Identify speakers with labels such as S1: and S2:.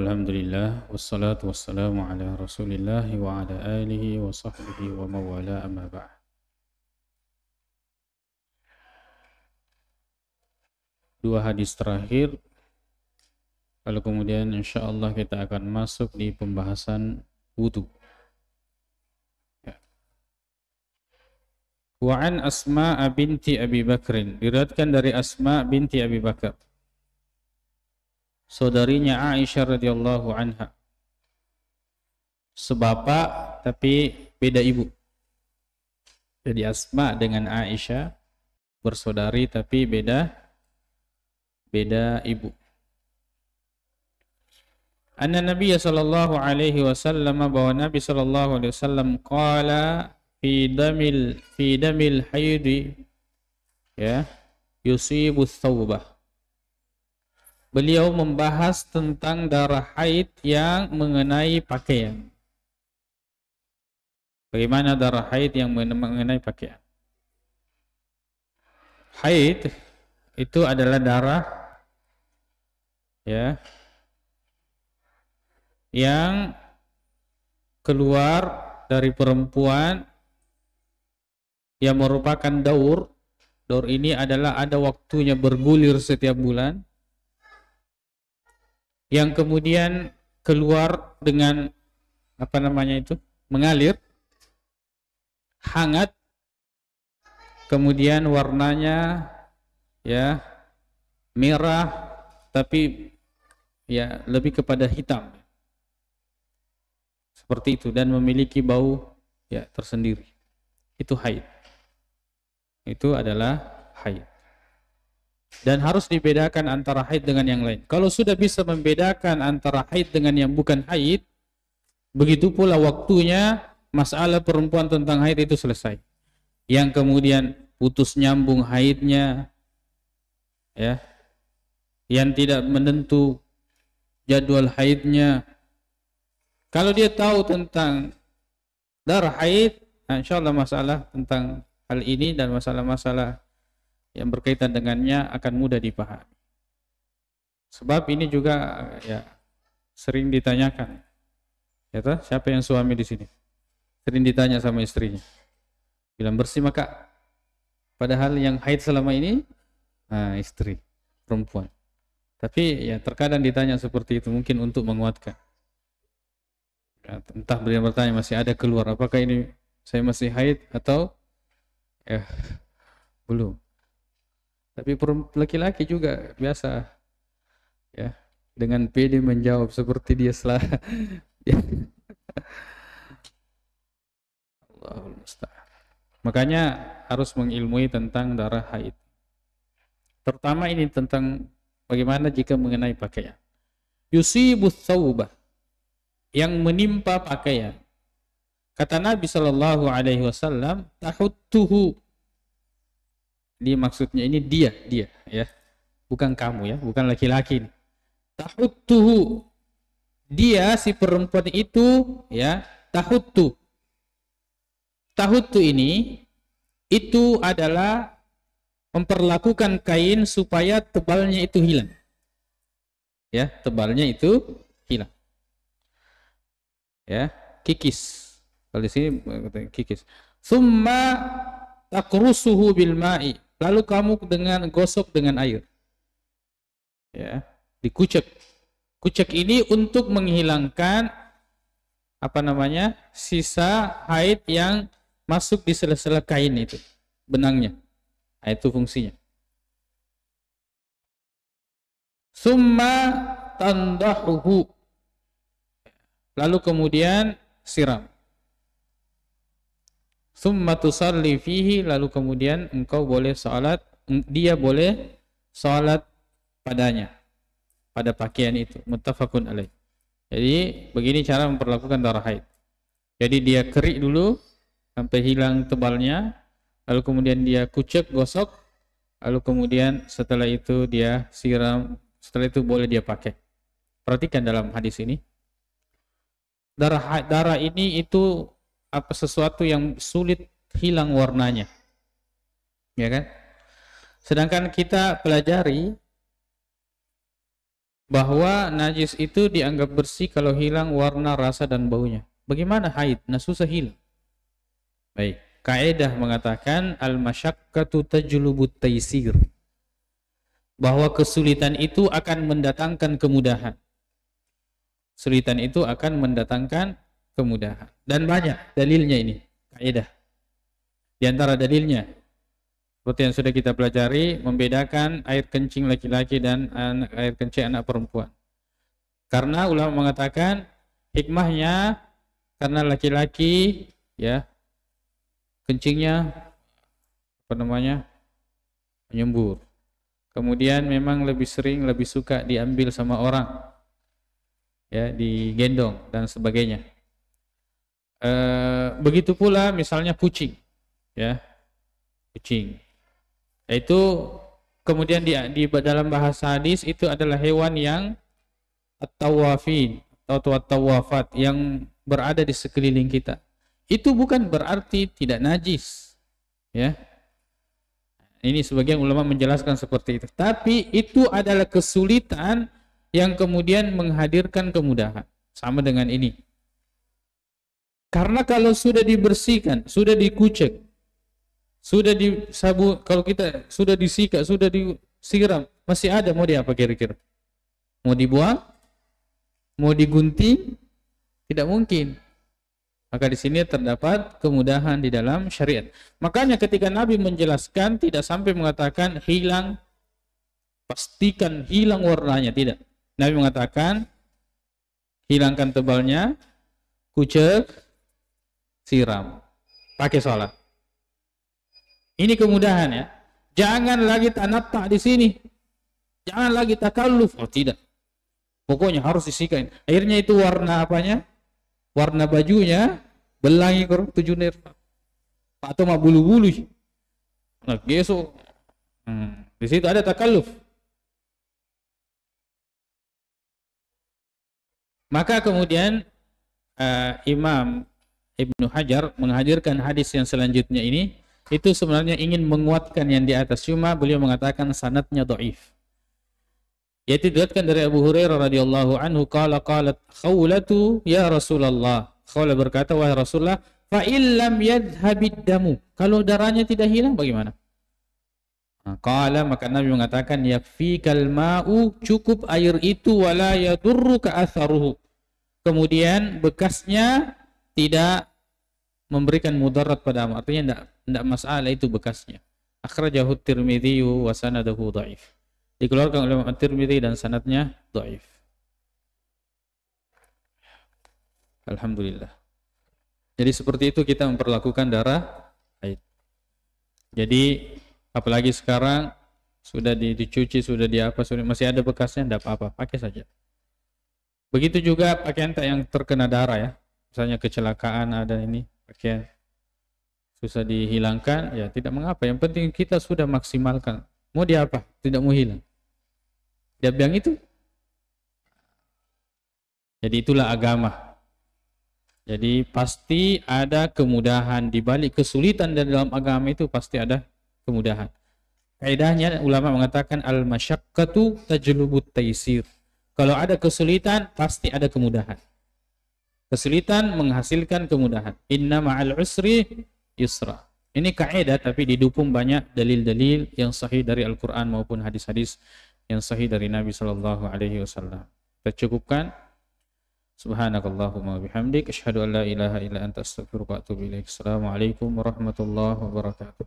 S1: Alhamdulillah wassalatu wassalamu ala Rasulillah wa ala alihi wa sahbihi wa mawala amma ba'd. Dua hadis terakhir, lalu kemudian insyaallah kita akan masuk di pembahasan wudu. Wa an Asma binti Abi Bakrin, diriwayatkan dari Asma binti Abi Bakar, saudarinya Aisyah radhiyallahu anha, sebapak tapi beda ibu. Jadi Asma dengan Aisyah bersaudari tapi beda ibu. Anna Nabiya sallallahu alaihi wasallam, bahwa Nabi sallallahu alaihi wasallam qala fi damil haidi ya yusibu thawbah. Beliau membahas tentang darah haid yang mengenai pakaian. Bagaimana darah haid yang mengenai pakaian? Haid itu adalah darah ya yang keluar dari perempuan yang merupakan daur. Daur ini adalah ada waktunya bergulir setiap bulan, yang kemudian keluar dengan mengalir, hangat, kemudian warnanya ya merah tapi ya lebih kepada hitam seperti itu, dan memiliki bau ya tersendiri. Itu haid. Itu adalah haid. Dan harus dibedakan antara haid dengan yang lain. Kalau sudah bisa membedakan antara haid dengan yang bukan haid, begitu pula waktunya masalah perempuan tentang haid itu selesai. Yang kemudian putus nyambung haidnya, ya, yang tidak menentu jadwal haidnya, kalau dia tahu tentang darah haid, insya Allah masalah tentang hal ini dan masalah-masalah yang berkaitan dengannya akan mudah dipahami. Sebab ini juga ya sering ditanyakan. Ya toh, siapa yang suami di sini? Sering ditanya sama istrinya. Bilang bersih maka, padahal yang haid selama ini istri, perempuan. Tapi ya terkadang ditanya seperti itu mungkin untuk menguatkan. Ya, entah beliau bertanya masih ada keluar, apakah ini saya masih haid atau ya belum. Tapi laki-laki juga biasa ya dengan pede menjawab seperti dia ya. Allahul musta'an. Makanya harus mengilmui tentang darah haid. Terutama ini tentang bagaimana jika mengenai pakaian. Yusibu thawbah, yang menimpa pakaian. Kata Nabi sallallahu alaihi wasallam, tahuttuhu. Ini maksudnya ini dia ya, bukan kamu ya, bukan laki-laki. Tahuttuhu, dia si perempuan itu ya, tahuttu ini itu adalah memperlakukan kain supaya tebalnya itu hilang, ya, tebalnya itu hilang, ya, kikis. Kalau di sini kikis. Summa takrusuhu bil ma'i, lalu kamu gosok dengan air, ya, dikucek. Kucek ini untuk menghilangkan sisa haid yang masuk di sela-sela kain itu, benangnya. Nah, itu fungsinya. Summa tandahuhu, lalu kemudian siram. Summa tusalli fihi, lalu kemudian engkau boleh salat, dia boleh salat padanya, pada pakaian itu. Muttafaqun alaih. Jadi begini cara memperlakukan darah haid. Jadi dia kerik dulu sampai hilang tebalnya, lalu kemudian dia kucek, gosok, lalu kemudian setelah itu dia siram, setelah itu boleh dia pakai. Perhatikan dalam hadis ini, darah ini itu sesuatu yang sulit hilang warnanya, ya kan? Sedangkan kita pelajari bahwa najis itu dianggap bersih kalau hilang warna, rasa, dan baunya. Bagaimana haid? Nah, susah hilang. Baik, kaidah mengatakan al-masyaqqatu tajlubut taisir, bahwa kesulitan itu akan mendatangkan kemudahan. Kesulitan itu akan mendatangkan kemudahan. Dan banyak dalilnya ini, kaidah. Di antara dalilnya, seperti yang sudah kita pelajari, membedakan air kencing laki-laki dan air kencing anak perempuan. Karena ulama mengatakan hikmahnya karena laki-laki ya kencingnya menyembur. Kemudian memang lebih sering, lebih suka diambil sama orang, ya, digendong dan sebagainya. Begitu pula misalnya kucing, ya, kucing. Itu kemudian di dalam bahasa hadis itu adalah hewan yang at-tawafin atau at-tawafat yang berada di sekeliling kita. Itu bukan berarti tidak najis, ya. Ini sebagian ulama menjelaskan seperti itu. Tapi itu adalah kesulitan yang kemudian menghadirkan kemudahan. Sama dengan ini. Karena kalau sudah dibersihkan, sudah dikucek, sudah disabu, kalau kita sudah disikat, sudah disiram, masih ada, mau diapa kira-kira? Mau dibuang? Mau digunting? Tidak mungkin. Maka di sini terdapat kemudahan di dalam syariat. Makanya ketika Nabi menjelaskan tidak sampai mengatakan hilang, pastikan hilang warnanya, tidak. Nabi mengatakan hilangkan tebalnya, kucek, siram, pakai sholat. Ini kemudahan, ya. Jangan lagi tanatta di sini. Jangan lagi takalluf. Oh, tidak. Pokoknya harus disikain. Akhirnya itu warna apanya? Warna bajunya belangi ke 7 nerva atau mah bulu-bulu. Nah, besok di situ ada takalluf. Maka kemudian Imam Ibnu Hajar menghadirkan hadis yang selanjutnya ini, itu sebenarnya ingin menguatkan yang di atas, cuma beliau mengatakan sanadnya dhaif. Yaitu diriwayatkan dari Abu Hurairah radhiyallahu anhu qalat Khawlatu ya Rasulullah. Khawlah berkata, wahai Rasulullah, fa illam yadhhabid damu, kalau darahnya tidak hilang bagaimana? Qala, maka Nabi mengatakan yakfikal ma'u, cukup air itu, wala yadurruka atharuhu, kemudian bekasnya tidak memberikan mudarat padamu, artinya tidak masalah itu bekasnya. Akhrajahu Tirmidzi wa sanadahu dhaif. Dikeluarkan oleh At-Tirmidzi dan sanadnya dhaif. Alhamdulillah. Jadi seperti itu kita memperlakukan darah haid. Jadi apalagi sekarang sudah dicuci, sudah masih ada bekasnya, tidak apa-apa, pakai saja. Begitu juga pakaian yang terkena darah, ya. Misalnya kecelakaan ada ini, pakaian susah dihilangkan, ya tidak mengapa. Yang penting kita sudah maksimalkan. Mau dia apa? Tidak mau hilang. Dia bilang itu. Jadi itulah agama. Jadi pasti ada kemudahan di balik kesulitan dan dalam agama itu pasti ada kemudahan. Kaidahnya ulama mengatakan al-masyaqqatu tajlubut taisir. Kalau ada kesulitan pasti ada kemudahan. Kesulitan menghasilkan kemudahan. Inna ma'al usri yusra. Ini kaidah tapi didukung banyak dalil-dalil yang sahih dari Al-Qur'an maupun hadis-hadis yang sahih dari Nabi sallallahu alaihi wasallam. Kita cukupkan. Subhanakallahumma bihamdik asyhadu an la ilaha illa anta astaghfiruka wa atubu ilaik. Assalamualaikum warahmatullahi wabarakatuh.